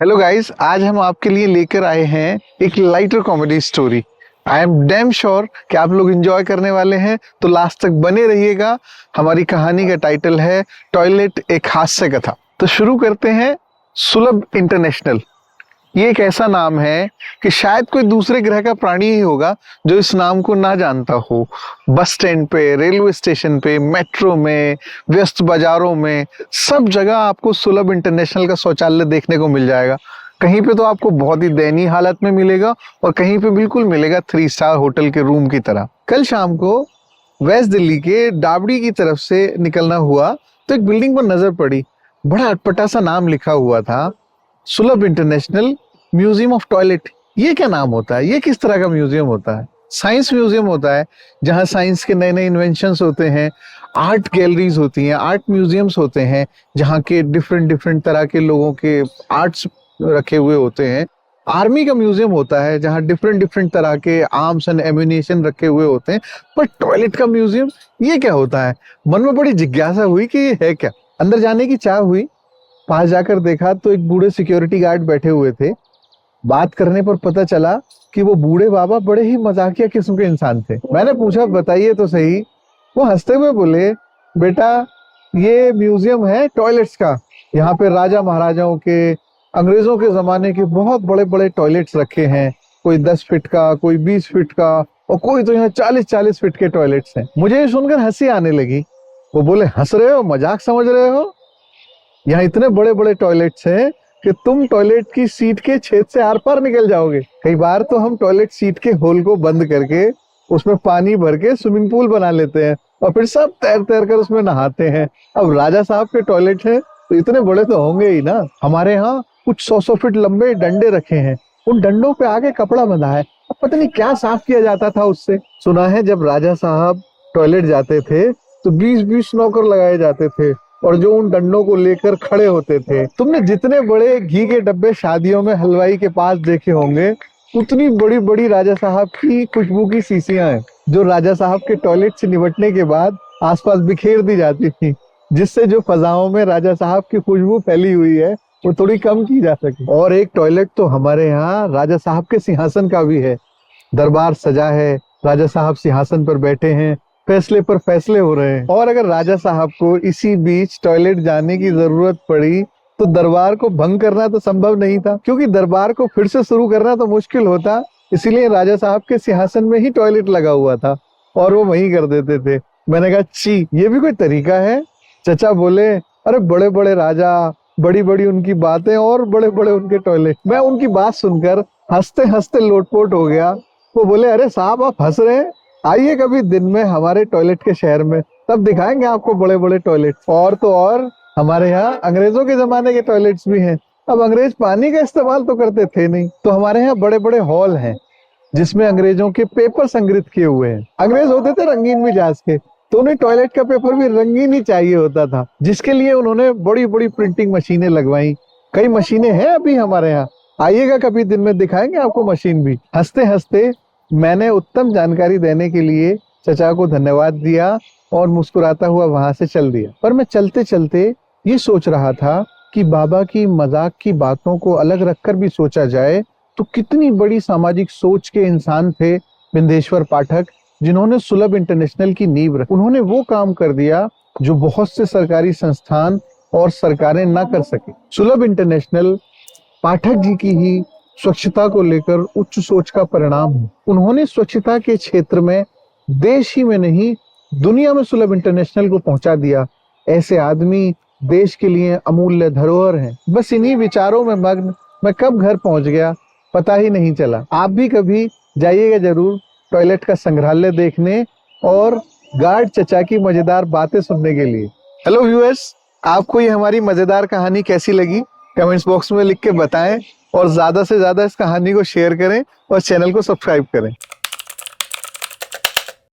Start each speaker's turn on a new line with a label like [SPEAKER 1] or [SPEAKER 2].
[SPEAKER 1] Hello guys, आज हम आपके लिए लेकर आए हैं एक lighter comedy story. I am damn sure कि आप लोग एंजॉय करने वाले हैं, तो लास्ट तक बने रहिएगा। हमारी कहानी का टाइटल है टॉयलेट, एक हास्य कथा। तो शुरू करते हैं। सुलभ इंटरनेशनल, ये एक ऐसा नाम है कि शायद कोई दूसरे ग्रह का प्राणी ही होगा जो इस नाम को ना जानता हो। बस स्टैंड पे, रेलवे स्टेशन पे, मेट्रो में, व्यस्त बाजारों में, सब जगह आपको सुलभ इंटरनेशनल का शौचालय देखने को मिल जाएगा। कहीं पे तो आपको बहुत ही दयनीय हालत में मिलेगा और कहीं पे बिल्कुल मिलेगा 3 स्टार होटल के रूम की तरह। कल शाम को वेस्ट दिल्ली के डाबड़ी की तरफ से निकलना हुआ तो एक बिल्डिंग पर नजर पड़ी। बड़ा अटपटा सा नाम लिखा हुआ था, सुलभ इंटरनेशनल म्यूजियम ऑफ टॉयलेट। ये क्या नाम होता है? ये किस तरह का म्यूजियम होता है? साइंस म्यूजियम होता है जहां साइंस के नए नए इन्वेंशंस होते हैं। आर्ट गैलरीज होती हैं, आर्ट म्यूजियम्स होते हैं जहां के डिफरेंट डिफरेंट तरह के लोगों के आर्ट्स रखे हुए होते हैं। आर्मी का म्यूजियम होता है जहां डिफरेंट डिफरेंट तरह के आर्म्स एंड एम्यूनिशन रखे हुए होते हैं। पर टॉयलेट का म्यूजियम, ये क्या होता है? मन में बड़ी जिज्ञासा हुई कि ये है क्या। अंदर जाने की चाह हुई। पास जाकर देखा तो एक बूढ़े सिक्योरिटी गार्ड बैठे हुए थे। बात करने पर पता चला कि वो बूढ़े बाबा बड़े ही मजाकिया किस्म के इंसान थे। मैंने पूछा, बताइए तो सही। वो हंसते हुए बोले, बेटा ये म्यूजियम है टॉयलेट्स का। यहाँ पे राजा महाराजाओं के, अंग्रेजों के जमाने के बहुत बड़े बड़े टॉयलेट्स रखे हैं। कोई 10 फीट का, कोई 20 फीट का, और कोई तो यहाँ 40-40 फीट के टॉयलेट्स हैं। मुझे ये सुनकर हंसी आने लगी। वो बोले, हंस रहे हो, मजाक समझ रहे हो? यहाँ इतने बड़े बड़े टॉयलेट्स हैं कि तुम टॉयलेट की सीट के छेद से आर पार निकल जाओगे। कई बार तो हम टॉयलेट सीट के होल को बंद करके उसमें पानी भर के स्विमिंग पूल बना लेते हैं और फिर सब तैर तैर कर उसमें नहाते हैं। अब राजा साहब के टॉयलेट है तो इतने बड़े तो होंगे ही ना। हमारे यहाँ कुछ 100 फीट लंबे डंडे रखे हैं। उन डंडों पे आगे कपड़ा बंधा है। अब पता नहीं क्या साफ किया जाता था उससे। सुना है जब राजा साहब टॉयलेट जाते थे तो 20-20 नौकर लगाए जाते थे और जो उन डंडों को लेकर खड़े होते थे। तुमने जितने बड़े घी के डब्बे शादियों में हलवाई के पास देखे होंगे, उतनी बड़ी बड़ी राजा साहब की खुशबू की शीशियां हैं जो राजा साहब के टॉयलेट से निपटने के बाद आसपास बिखेर दी जाती थी, जिससे जो फजाओं में राजा साहब की खुशबू फैली हुई है वो थोड़ी कम की जा सके। और एक टॉयलेट तो हमारे यहाँ राजा साहब के सिंहासन का भी है। दरबार सजा है, राजा साहब सिंहासन पर बैठे हैं, फैसले पर फैसले हो रहे हैं। और अगर राजा साहब को इसी बीच टॉयलेट जाने की जरूरत पड़ी तो दरबार को भंग करना तो संभव नहीं था, क्योंकि दरबार को फिर से शुरू करना तो मुश्किल होता। इसीलिए राजा साहब के सिंहासन में ही टॉयलेट लगा हुआ था और वो वहीं कर देते थे। मैंने कहा, छी, ये भी कोई तरीका है? चचा बोले, अरे बड़े बड़े राजा, बड़ी बड़ी उनकी बातें और बड़े बड़े उनके टॉयलेट। मैं उनकी बात सुनकर हंसते हंसते लोटपोट हो गया। वो बोले, अरे साहब आप हंस रहे हैं, आइए कभी दिन में हमारे टॉयलेट के शहर में, तब दिखाएंगे आपको बड़े बड़े टॉयलेट। और तो और हमारे यहाँ अंग्रेजों के जमाने के टॉयलेट्स भी हैं। अब अंग्रेज पानी का इस्तेमाल तो करते थे नहीं, तो हमारे यहाँ बड़े बड़े हॉल हैं जिसमें अंग्रेजों के पेपर संग्रहित किए हुए हैं। अंग्रेज होते थे रंगीन मिजाज के, तो उन्हें टॉयलेट का पेपर भी रंगीन ही चाहिए होता था, जिसके लिए उन्होंने बड़ी बड़ी प्रिंटिंग मशीनें लगवाई। कई मशीनें हैं अभी हमारे यहाँ, आइएगा कभी दिन में दिखाएंगे आपको मशीन भी। हंसते हंसते मैंने उत्तम जानकारी देने के लिए चचा को धन्यवाद दिया और मुस्कुराता हुआ वहां से चल दिया। पर मैं चलते चलते ये सोच रहा था कि बाबा की मजाक की बातों को अलग रखकर भी सोचा जाए तो कितनी बड़ी सामाजिक सोच के इंसान थे बिंदेश्वर पाठक, जिन्होंने सुलभ इंटरनेशनल की नींव रखी। उन्होंने वो काम कर दिया जो बहुत से सरकारी संस्थान और सरकारें ना कर सके। सुलभ इंटरनेशनल पाठक जी की ही स्वच्छता को लेकर उच्च सोच का परिणाम है। उन्होंने स्वच्छता के क्षेत्र में देश ही में नहीं, दुनिया में सुलभ इंटरनेशनल को पहुंचा दिया। ऐसे आदमी देश के लिए अमूल्य धरोहर हैं। बस इन्हीं विचारों में मग्न मैं कब घर पहुंच गया पता ही नहीं चला। आप भी कभी जाइएगा जरूर टॉयलेट का संग्रहालय देखने और गार्ड चचा की मजेदार बातें सुनने के लिए। हेलो व्यूअर्स, आपको ये हमारी मजेदार कहानी कैसी लगी कमेंट्स बॉक्स में लिख के बताएं और ज्यादा से ज्यादा इस कहानी को शेयर करें और चैनल को सब्सक्राइब करें।